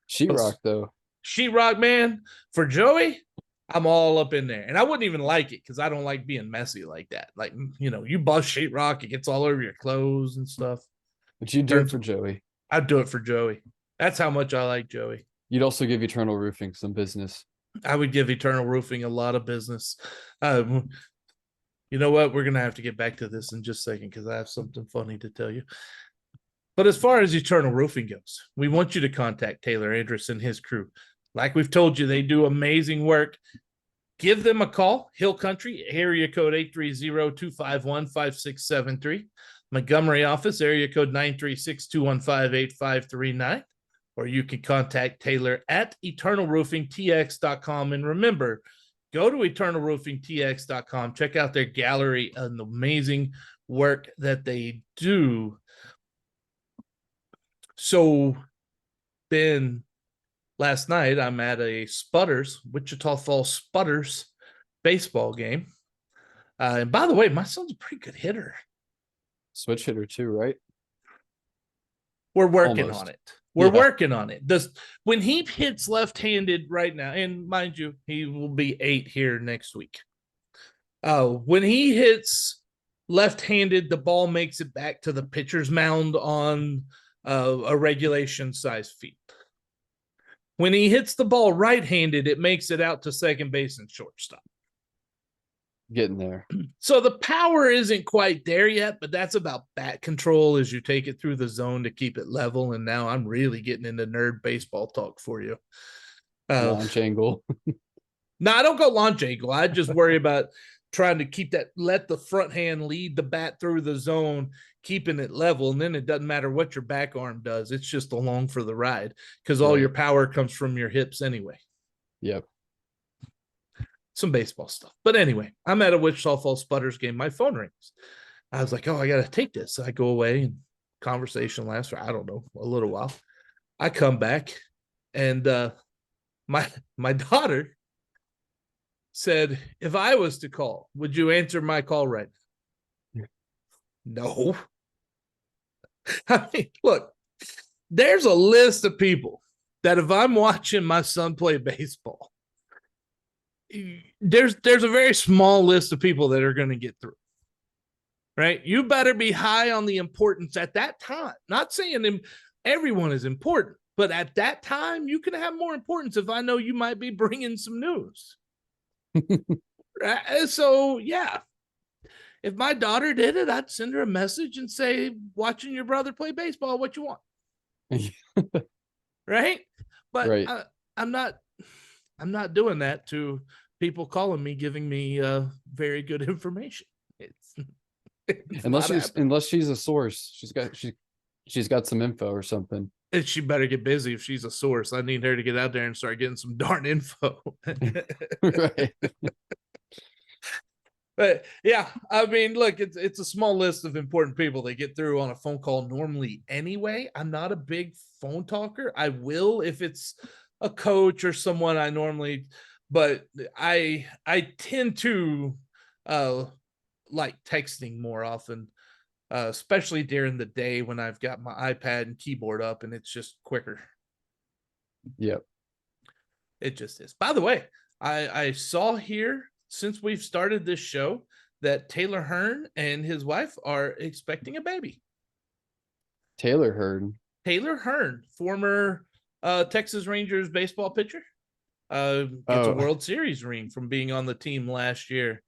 Sheetrock, though. Sheetrock, man, for Joey, I'm all up in there. And I wouldn't even like it because I don't like being messy like that. Like, you bust sheetrock, it gets all over your clothes and stuff. But you do it for Joey. I'd do it for Joey. That's how much I like Joey. You'd also give Eternal Roofing some business. I would give Eternal Roofing a lot of business. You know what? We're going to have to get back to this in just a second because I have something funny to tell you. But as far as Eternal Roofing goes, we want you to contact Taylor Andrus and his crew. Like we've told you, they do amazing work. Give them a call. Hill Country, area code 830-251-5673. Montgomery office, area code 936-215-8539. Or you can contact Taylor at eternalroofingtx.com. And remember, go to eternalroofingtx.com. Check out their gallery and the amazing work that they do. So, Ben, last night I'm at a Wichita Falls Sputters baseball game. And by the way, my son's a pretty good hitter. Switch hitter too, right? We're working on it. We're working on it. When he hits left-handed right now, and mind you, he will be 8 here next week. When he hits left-handed, the ball makes it back to the pitcher's mound on a regulation size field. When he hits the ball right-handed, it makes it out to second base and shortstop. Getting there. So the power isn't quite there yet, but that's about bat control as you take it through the zone to keep it level. And now I'm really getting into nerd baseball talk for you. Launch angle. No, I don't go launch angle. I just worry about trying to let the front hand lead the bat through the zone, keeping it level. And then it doesn't matter what your back arm does. It's just along for the ride because all your power comes from your hips anyway. Yep. Some baseball stuff. But anyway, I'm at a Wichita Falls Sputters game. My phone rings. I was like, oh, I got to take this. So I go away and conversation lasts for, I don't know, a little while. I come back and my daughter said, if I was to call, would you answer my call right now? No. I mean, look, there's a list of people that if I'm watching my son play baseball, there's a very small list of people that are going to get through. Right? You better be high on the importance at that time. Not saying everyone is important, but at that time, you can have more importance if I know you might be bringing some news. Right? So, yeah, if my daughter did it, I'd send her a message and say, watching your brother play baseball, what you want. Right? But Right. I'm not doing that to people calling me, giving me very good information. It's Unless she's a source, she's got some info or something. And she better get busy if she's a source. I need her to get out there and start getting some darn info. Right. But yeah, I mean, look, it's a small list of important people they get through on a phone call normally anyway. I'm not a big phone talker. I will if it's a coach or someone I normally, but I tend to like texting more often, especially during the day when I've got my iPad and keyboard up and it's just quicker. Yep. It just is. By the way, I saw here since we've started this show that Taylor Hearn and his wife are expecting a baby. Taylor Hearn, former Texas Rangers baseball pitcher, gets a World Series ring from being on the team last year.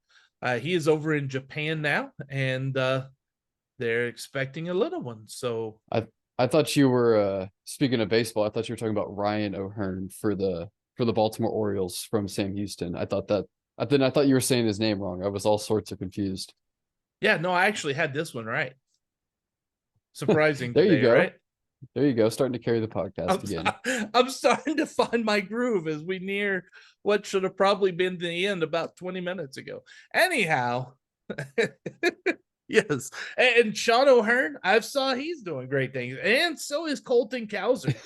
He is over in Japan now, and they're expecting a little one. So I thought you were speaking of baseball. I thought you were talking about Ryan O'Hearn for the Baltimore Orioles from Sam Houston. I thought you were saying his name wrong. I was all sorts of confused. Yeah, no, I actually had this one right. Surprising. There today, you go. Right? There you go. Starting to carry the podcast again. I'm starting to find my groove as we near what should have probably been the end about 20 minutes ago. Anyhow, yes. And Sean O'Hearn, I've saw he's doing great things. And so is Colton Cowser.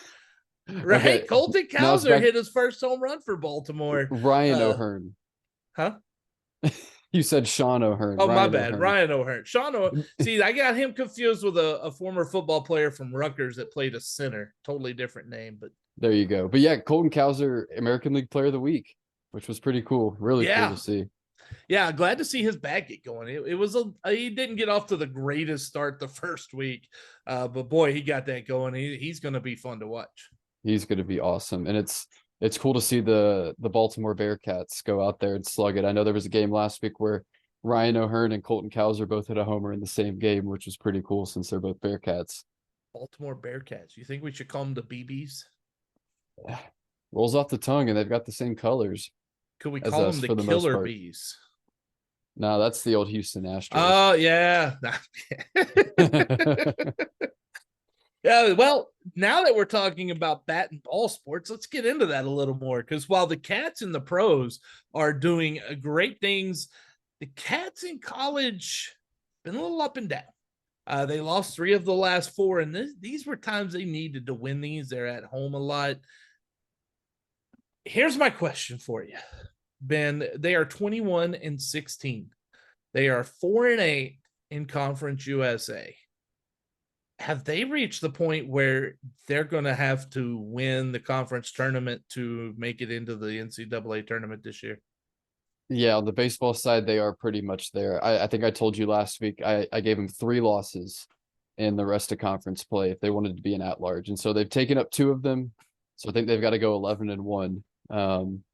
Right? Okay. Colton Cowser hit his first home run for Baltimore. Ryan O'Hearn. Huh? You said Sean O'Hearn. Oh, my bad. Ryan O'Hearn. See, I got him confused with a former football player from Rutgers that played a center. Totally different name, but there you go. But yeah, Colton Cowser, American League Player of the Week, which was pretty cool. Really cool to see. Yeah, glad to see his bat get going. It was he didn't get off to the greatest start the first week, but boy, he got that going. He's going to be fun to watch. He's going to be awesome, and it's cool to see the Baltimore Bearcats go out there and slug it. I know there was a game last week where Ryan O'Hearn and Colton Cowser both hit a homer in the same game, which was pretty cool since they're both Bearcats. Baltimore Bearcats. You think we should call them the BBs? Yeah. Rolls off the tongue, and they've got the same colors. Could we call them the Killer Bees? No, that's the old Houston Astros. Oh, yeah. Yeah, well, now that we're talking about bat and ball sports, let's get into that a little more. Because while the Cats and the pros are doing great things, the Cats in college been a little up and down. They lost 3 of the last 4, and these were times they needed to win these. They're at home a lot. Here's my question for you, Ben. They are 21-16. They are 4-8 in Conference USA. Have they reached the point where they're going to have to win the conference tournament to make it into the NCAA tournament this year? Yeah, on the baseball side, they are pretty much there. I think I told you last week, I gave them 3 losses in the rest of conference play if they wanted to be an at-large. And so they've taken up 2 of them. So I think they've got to go 11-1.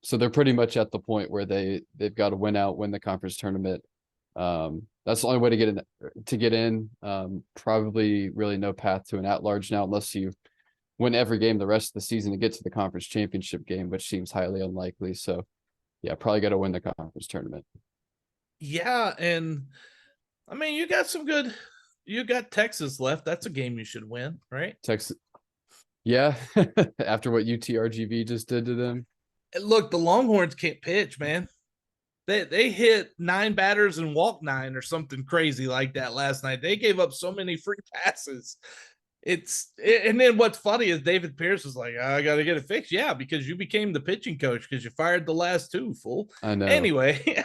So they're pretty much at the point where they've got to win the conference tournament. That's the only way to get in. Probably really no path to an at-large now unless you win every game the rest of the season to get to the conference championship game, which seems highly unlikely. So yeah, probably got to win the conference tournament. Yeah, and I mean, you got Texas left. That's a game you should win, right? Texas. Yeah, after what UTRGV just did to them. Look, the Longhorns can't pitch, man. They hit 9 batters and walked 9 or something crazy like that last night. They gave up so many free passes. And then what's funny is David Pierce was like, I got to get it fixed. Yeah, because you became the pitching coach because you fired the last 2, fool. I know. Anyway.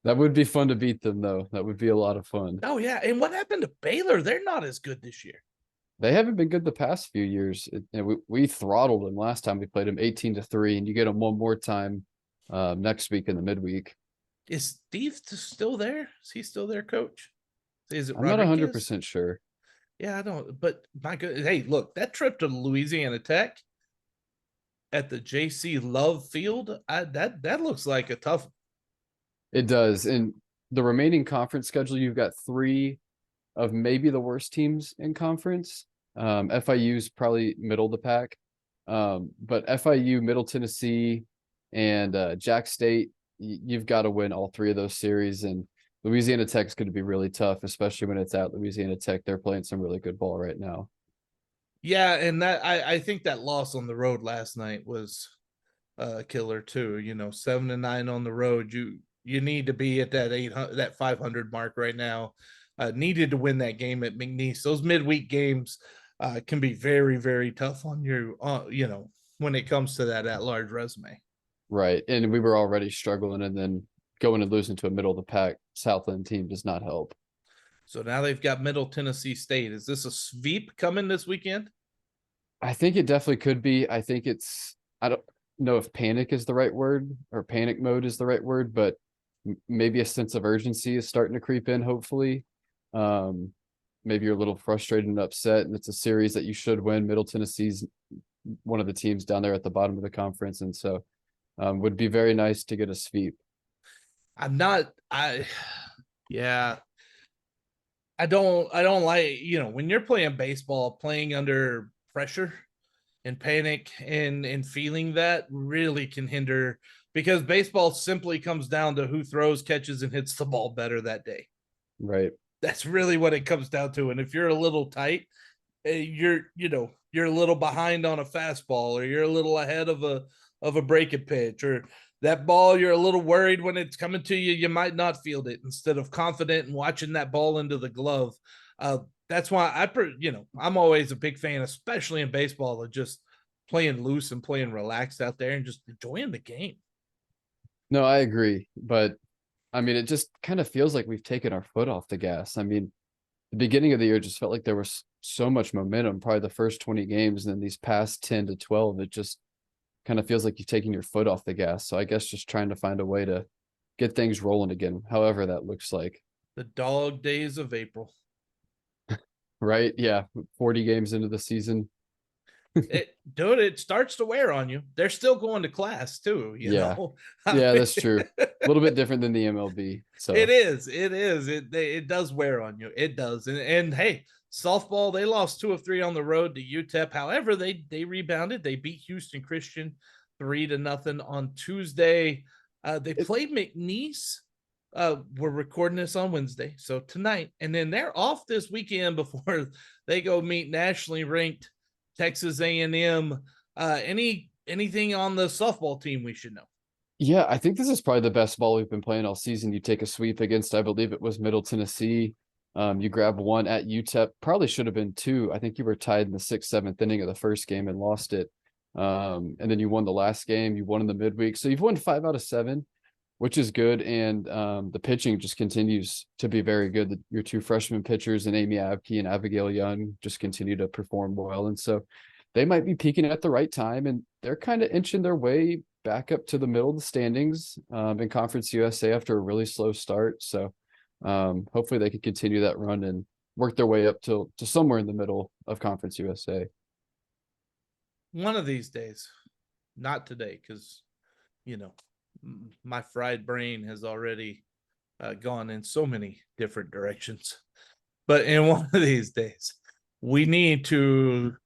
That would be fun to beat them, though. That would be a lot of fun. Oh, yeah. And what happened to Baylor? They're not as good this year. They haven't been good the past few years. We throttled them last time we played them 18-3, and you get them one more time next week in the midweek. Is Steve still there? Is he still their coach? Is it I'm not Rodriguez? 100% sure. Yeah, I don't. But my good, hey, look, that trip to Louisiana Tech at the JC Love Field, that looks like a tough. It does. And the remaining conference schedule, you've got three of maybe the worst teams in conference. FIU's probably middle of the pack. But FIU, Middle Tennessee, and Jack State, you've got to win all three of those series. And Louisiana Tech's going to be really tough, especially when it's at Louisiana Tech. They're playing some really good ball right now. Yeah, and that I think that loss on the road last night was killer too. 7-9 on the road. You need to be at that 800, that 500 mark right now. Needed to win that game at McNeese. Those midweek games can be very, very tough on you. When it comes to that at-large resume. Right. And we were already struggling, and then going and losing to a middle of the pack Southland team does not help. So now they've got Middle Tennessee State. Is this a sweep coming this weekend? I think it definitely could be. I don't know if panic is the right word, or panic mode is the right word, but maybe a sense of urgency is starting to creep in, hopefully. Maybe you're a little frustrated and upset, and it's a series that you should win. Middle Tennessee's one of the teams down there at the bottom of the conference. And so would be very nice to get a sweep. Yeah, I don't like, when you're playing baseball, playing under pressure and panic and feeling that really can hinder, because baseball simply comes down to who throws, catches, and hits the ball better that day. Right. That's really what it comes down to. And if you're a little tight, you're a little behind on a fastball, or you're a little ahead of a breaking pitch, or that ball, you're a little worried when it's coming to you, you might not field it, instead of confident and watching that ball into the glove. That's why I'm always a big fan, especially in baseball, of just playing loose and playing relaxed out there and just enjoying the game. No, I agree. But I mean, it just kind of feels like we've taken our foot off the gas. I mean, the beginning of the year just felt like there was so much momentum, probably the first 20 games, and then these past 10 to 12, it just kind of feels like you've taken your foot off the gas. So I guess just trying to find a way to get things rolling again, however that looks like. The dog days of April. Right? Yeah. 40 games into the season. It starts to wear on you. They're still going to class too, Yeah. Yeah, that's true. A little bit different than the MLB. So it is. It does wear on you. It does. And hey, softball, they lost 2 of 3 on the road to UTEP. However, they rebounded. They beat Houston Christian 3-0 on Tuesday. They played McNeese. We're recording this on Wednesday, so tonight, and then they're off this weekend before they go meet nationally ranked Texas A&M. Anything on the softball team we should know? yeah, I think this is probably the best ball we've been playing all season. You take a sweep against, I believe it was Middle Tennessee. You grab one at UTEP, probably should have been two. I think you were tied in the 6th, 7th inning of the first game and lost it. And then you won the last game. You won in the midweek. So you've won 5 out of 7, which is good. And the pitching just continues to be very good. Your 2 freshman pitchers, and Amy Abke and Abigail Young, just continue to perform well. And so they might be peaking at the right time, and they're kind of inching their way back up to the middle of the standings in Conference USA after a really slow start. So hopefully they can continue that run and work their way up to somewhere in the middle of Conference USA. One of these days, not today, because my fried brain has already gone in so many different directions. But in one of these days, we need to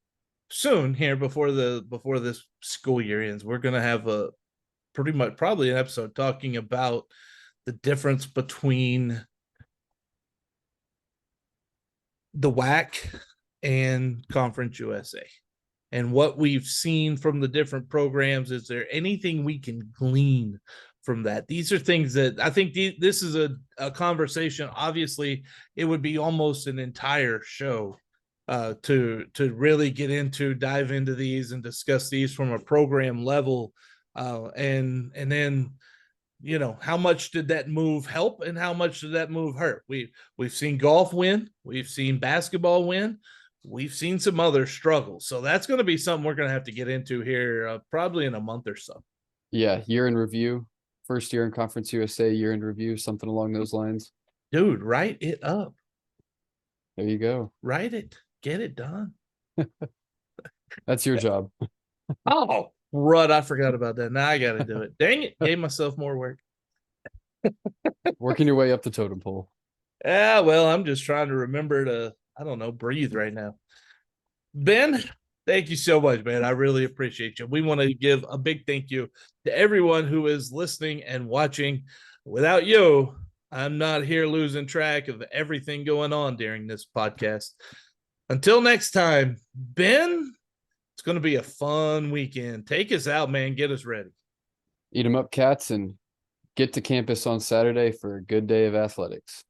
soon here before this school year ends, we're going to have a probably an episode talking about the difference between the WAC and Conference USA and what we've seen from the different programs. Is there anything we can glean from that? These are things that I think this is a conversation. Obviously, it would be almost an entire show to really dive into these and discuss these from a program level. And then, how much did that move help and how much did that move hurt? We've seen golf win. We've seen basketball win. we've seen some others struggle. So that's going to be something we're going to have to get into here probably in a month or so. Yeah, year in review. First year in Conference USA, year in review, something along those lines. Dude, write it up. There you go. Write it. Get it done. That's your job. Oh, Rud, I forgot about that. Now I got to do it. Dang it. Gave myself more work. Working your way up the totem pole. Yeah, well, I'm just trying to remember to, I don't know, breathe right now. Ben, thank you so much, man. I really appreciate you. We want to give a big thank you to everyone who is listening and watching. Without you, I'm not here losing track of everything going on during this podcast. Until next time, Ben, it's going to be a fun weekend. Take us out, man. Get us ready. Eat 'em up, Cats, and get to campus on Saturday for a good day of athletics.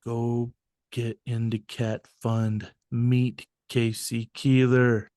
Go get into Cat Fund. Meet Casey Keeler.